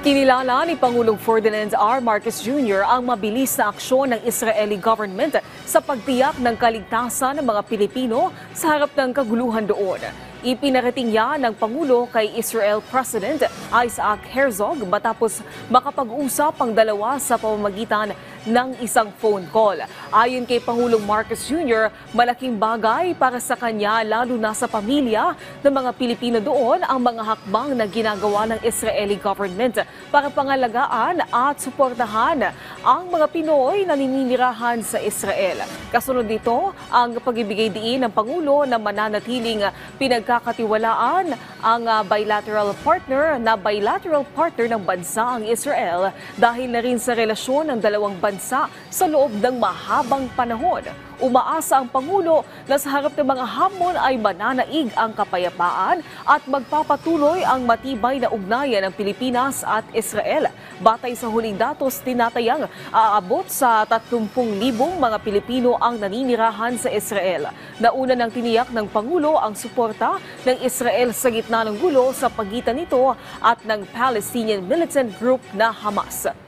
Kinilala ni Pangulong Ferdinand R. Marcos Jr. ang mabilis na aksyon ng Israeli government sa pagtiyak ng kaligtasan ng mga Pilipino sa harap ng kaguluhan doon. Ipinarating niya ng Pangulo kay Israel President Isaac Herzog matapos makapag-usap ang dalawa sa pamamagitan ng isang phone call. Ayon kay Pangulong Marcos Jr., malaking bagay para sa kanya lalo na sa pamilya ng mga Pilipino doon ang mga hakbang na ginagawa ng Israeli government para pangalagaan at suportahan ang mga Pinoy na naninirahan sa Israel. Kasunod nito ang pagbibigay diin ng Pangulo na mananatiling pinagkakatiwalaan ang bilateral partner ng bansa ang Israel dahil na rin sa relasyon ng dalawang bansa sa loob ng mahabang panahon. Umaasa ang Pangulo na sa harap ng mga hamon ay mananaig ang kapayapaan at magpapatuloy ang matibay na ugnayan ng Pilipinas at Israel. Batay sa huling datos, tinatayang aabot sa 30,000 mga Pilipino ang naninirahan sa Israel. Nauna nang tiniyak ng Pangulo ang suporta ng Israel sa gitna ng gulo sa pagitan nito at ng Palestinian militant group na Hamas.